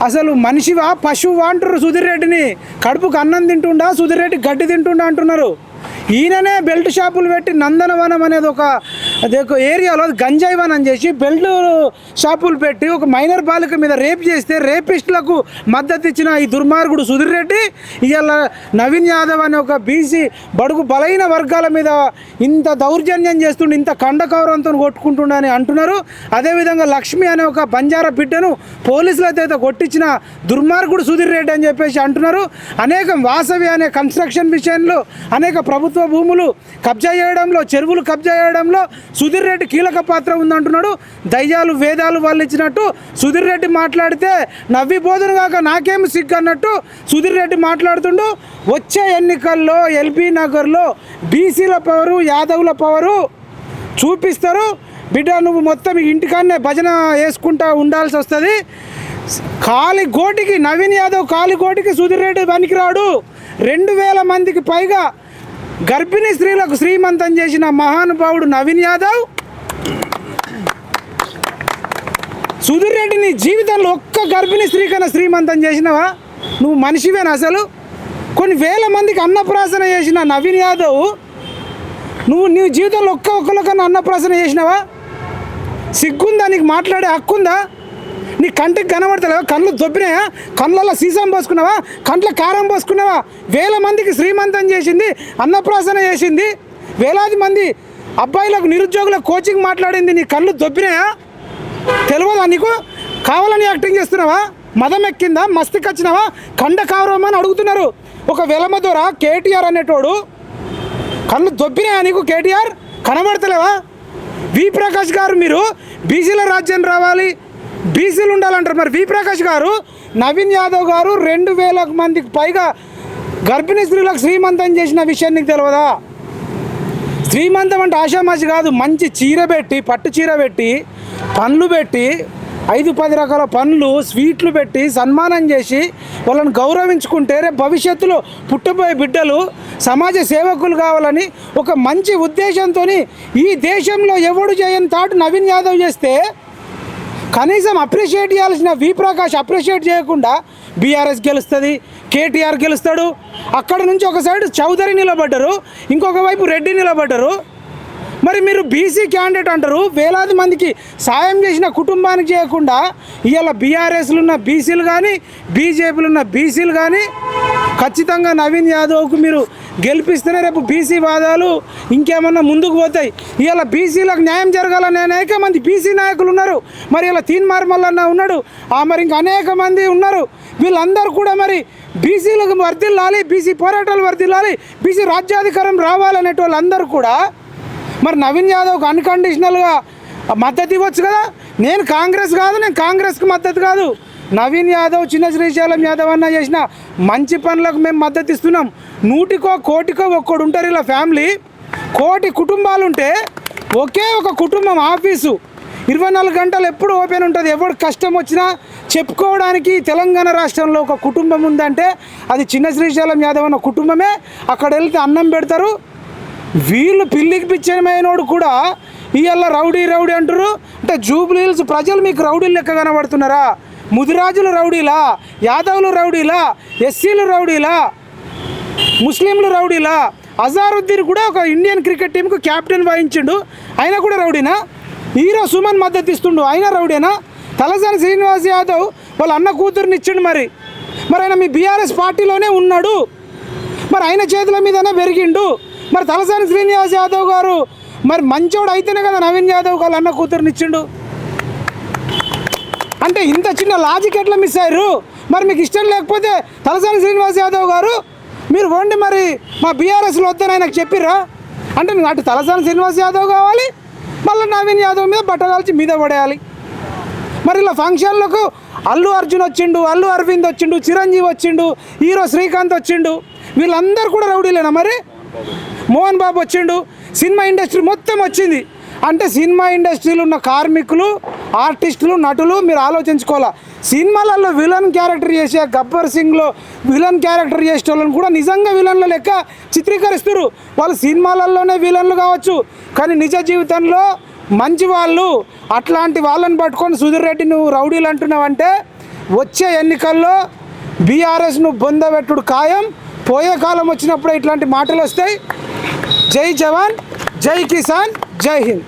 అసలు మనిషివా పశువా అంటారు సుధీర్ రెడ్డిని. కడుపుకు అన్నం తింటుండా సుధీర్ రెడ్డి గడ్డి తింటుండా అంటున్నారు. ఈయననే బెల్ట్ షాపులు పెట్టి నందనవనం అనేది ఒక ఏరియాలో గంజాయి వనం చేసి బెల్ట్ షాపులు పెట్టి ఒక మైనర్ బాలిక మీద రేప్ చేస్తే రేపిస్టులకు మద్దతు ఇచ్చిన ఈ దుర్మార్గుడు సుధీర్ రెడ్డి ఇవాళ నవీన్ యాదవ్ అనే ఒక బీసీ బడుగు బలైన వర్గాల మీద ఇంత దౌర్జన్యం చేస్తుండే, ఇంత కండకౌరంతో కొట్టుకుంటుండని అంటున్నారు. అదేవిధంగా లక్ష్మి అనే ఒక బంజారా బిడ్డను పోలీసులతో అయితే కొట్టించిన దుర్మార్గుడు సుధీర్ రెడ్డి అని చెప్పేసి అంటున్నారు. అనేక వాసవి అనే కన్స్ట్రక్షన్ విషయంలో అనేక ప్రభుత్వ భూములు కబ్జా చేయడంలో, చెరువులు కబ్జా చేయడంలో సుధీర్ రెడ్డి కీలక పాత్ర ఉందంటున్నాడు. దయ్యాలు వేదాలు వాళ్ళు ఇచ్చినట్టు సుధీర్ రెడ్డి మాట్లాడితే నవ్విపోదును కాక నాకేమి సిగ్గు అన్నట్టు సుధీర్ రెడ్డి మాట్లాడుతుండు. వచ్చే ఎన్నికల్లో ఎల్బీ నగర్లో బీసీల పవరు యాదవుల పవరు చూపిస్తారు బిడ్డ. నువ్వు మొత్తం ఇంటికాన్నే భజన వేసుకుంటా ఉండాల్సి వస్తుంది. కాలిగోటికి నవీన్ యాదవ్ కాలిగోటికి సుధీర్ రెడ్డి పనికిరాడు. 2000 మందికి పైగా గర్భిణీ స్త్రీలకు శ్రీమంతం చేసిన మహానుభావుడు నవీన్ యాదవ్. సుధీర్ రెడ్డి నీ జీవితంలో ఒక్క గర్భిణీ స్త్రీ కన్నా శ్రీమంతం చేసినవా? నువ్వు మనిషివేనా? అసలు కొన్ని వేల మందికి అన్నప్రాసన చేసిన నవీన్ యాదవ్ నువ్వు నీ జీవితంలో ఒక్కరికన్నా అన్నప్రాసన చేసినావా? సిగ్గుందా? నీకు మాట్లాడే హక్కుందా? నీ కంటికి కనబడతలేవా? కళ్ళు దొబ్బినాయా? కళ్ళల్లో సీసం పోసుకున్నావా? కంట్లో కారం పోసుకున్నావా? వేల మందికి శ్రీమంతం చేసింది, అన్నప్రాసన చేసింది, వేలాది మంది అబ్బాయిలకు నిరుద్యోగులకు కోచింగ్ మాట్లాడింది. నీ కళ్ళు దొబ్బినాయా? తెలియదా నీకు? కావాలని యాక్టింగ్ చేస్తున్నావా? మదం ఎక్కిందా? మస్తికి వచ్చినావా? కండ కావరమని అడుగుతున్నారు. ఒక వెలమదొర కేటీఆర్ అనేటోడు కళ్ళు దొబ్బినాయా నీకు? కేటీఆర్ కనబడతలేవా? వి ప్రకాష్ గారు మీరు బీసీల రాజ్యం రావాలి, బీసీలు ఉండాలంటారు. మరి వి ప్రకాష్ గారు నవీన్ యాదవ్ గారు 2000 మందికి పైగా గర్భిణీ స్త్రీలకు శ్రీమంతం చేసిన విషయం నీకు తెలియదా? శ్రీమంతం అంటే ఆషామాషి కాదు. మంచి చీర పెట్టి, పట్టు చీర పెట్టి, పండ్లు పెట్టి, 5-10 రకాల పండ్లు స్వీట్లు పెట్టి సన్మానం చేసి వాళ్ళని గౌరవించుకుంటే రేపు భవిష్యత్తులో పుట్టబోయే బిడ్డలు సమాజ సేవకులు కావాలని ఒక మంచి ఉద్దేశంతో ఈ దేశంలో ఎవడు చేయని తాటు నవీన్ యాదవ్ చేస్తే కనీసం అప్రిషియేట్ చేయాల్సిన వి ప్రకాష్ అప్రిషియేట్ చేయకుండా బీఆర్ఎస్ గెలుస్తుంది, కేటీఆర్ గెలుస్తాడు. అక్కడ నుంచి ఒక సైడ్ చౌదరి నిలబడ్డారు, ఇంకొక వైపు రెడ్డి నిలబడ్డారు. మరి మీరు బీసీ క్యాండిడేట్ అంటారు, వేలాది మందికి సాయం చేసిన కుటుంబానికి చేయకుండా ఇవాళ బీఆర్ఎస్లు ఉన్న బీసీలు కానీ బీజేపీలు ఉన్న బీసీలు కానీ ఖచ్చితంగా నవీన్ యాదవ్కు మీరు గెలిపిస్తేనే రేపు బీసీ వాదాలు ఇంకేమన్నా ముందుకు పోతాయి. ఇవాళ బీసీలకు న్యాయం జరగాలని అనేక మంది బీసీ నాయకులు ఉన్నారు. మరి ఇలా తీన్మార్ మల్లన్న ఉన్నాడు, మరి ఇంకా అనేక మంది ఉన్నారు. వీళ్ళందరూ కూడా మరి బీసీలకు వర్ధిల్లాలి, బీసీ పోరాటాలు వర్ధిల్లాలి, బీసీ రాజ్యాధికారం రావాలనేటి వాళ్ళందరూ కూడా మరి నవీన్ యాదవ్కి అన్కండిషనల్గా మద్దతు ఇవ్వచ్చు కదా. నేను కాంగ్రెస్ కాదు, నేను కాంగ్రెస్కి మద్దతు కాదు. నవీన్ యాదవ్ చిన్న శ్రీశైలం యాదవ్ అన్న చేసిన మంచి పనులకు మేము మద్దతు ఇస్తున్నాం. 100కో 1,00,00,000కో ఒక్కడు ఉంటారు ఇలా ఫ్యామిలీ. 1,00,00,000 కుటుంబాలు ఉంటే ఒకే ఒక కుటుంబం ఆఫీసు 24 గంటలు ఎప్పుడు ఓపెన్ ఉంటుంది. ఎవడు కష్టం వచ్చినా చెప్పుకోవడానికి తెలంగాణ రాష్ట్రంలో ఒక కుటుంబం ఉందంటే అది చిన్న శ్రీశైలం యాదవ్ అన్న కుటుంబమే. అక్కడ వెళ్తే అన్నం పెడతారు. వీళ్ళు పిల్లికి పిచ్చమైనోడు కూడా ఇవాళ రౌడీ రౌడీ అంటారు. అంటే జూబ్లీ హిల్స్ ప్రజలు మీకు రౌడీలు లెక్క కనబడుతున్నారా? ముదిరాజులు రౌడీలా? యాదవులు రౌడీలా? ఎస్సీలు రౌడీలా? ముస్లింలు రౌడీలా? అజారుద్దీన్ కూడా ఒక ఇండియన్ క్రికెట్ టీంకు క్యాప్టెన్ వహించిండు, అయినా కూడా రౌడీనా? హీరో సుమన్ మద్దతు ఇస్తుండు, అయినా రౌడీనా? తలసాని శ్రీనివాస్ యాదవ్ వాళ్ళ అన్న కూతురుని ఇచ్చిండు. మరి ఆయన మీ బీఆర్ఎస్ పార్టీలోనే ఉన్నాడు, మరి ఆయన చేతుల మీదనే పెరిగిండు. మరి తలసాని శ్రీనివాస్ యాదవ్ గారు మరి మంచోడు అయితేనే కదా నవీన్ యాదవ్ వాళ్ళ అన్న కూతురుని ఇచ్చిండు. అంటే ఇంత చిన్న లాజిక్ ఎట్లా మిస్ అయ్యారు? మరి మీకు ఇష్టం లేకపోతే తలసాని శ్రీనివాస్ యాదవ్ గారు మీరు వండి మరి మా బీఆర్ఎస్లో వద్దని ఆయనకు చెప్పిర్రా? అంటే అటు తలసాని శ్రీనివాస్ యాదవ్ కావాలి, మళ్ళీ నవీన్ యాదవ్ మీద బట్టగాల్చి మీద పడేయాలి. మరి ఇలా ఫంక్షన్లకు అల్లు అర్జున్ వచ్చిండు, అల్లు అరవింద్ వచ్చిండు, చిరంజీవి వచ్చిండు, హీరో శ్రీకాంత్ వచ్చిండు, వీళ్ళందరూ కూడా రౌడీలేనా? మరి మోహన్ బాబు వచ్చిండు, సినిమా ఇండస్ట్రీ మొత్తం వచ్చింది. అంటే సినిమా ఇండస్ట్రీలో ఉన్న కార్మికులు, ఆర్టిస్టులు, నటులు మీరు ఆలోచించుకోవాలా. సినిమాలలో విలన్ క్యారెక్టర్ చేసే గబ్బర్ సింగ్లో విలన్ క్యారెక్టర్ చేసే వాళ్ళని కూడా నిజంగా విలన్ల లెక్క చిత్రీకరిస్తారు. వాళ్ళు సినిమాలలోనే విలన్లు కావచ్చు, కానీ నిజ జీవితంలో మంచి వాళ్ళు. అట్లాంటి వాళ్ళని పట్టుకొని సుధీర్ రెడ్డి నువ్వు రౌడీలు అంటున్నావంటే వచ్చే ఎన్నికల్లో బీఆర్ఎస్ను బొందబెట్టుడు ఖాయం. పోయే కాలం వచ్చినప్పుడు ఇట్లాంటి మాటలు వస్తాయి. జై జవాన్, జై కిసాన్, జై హింద్.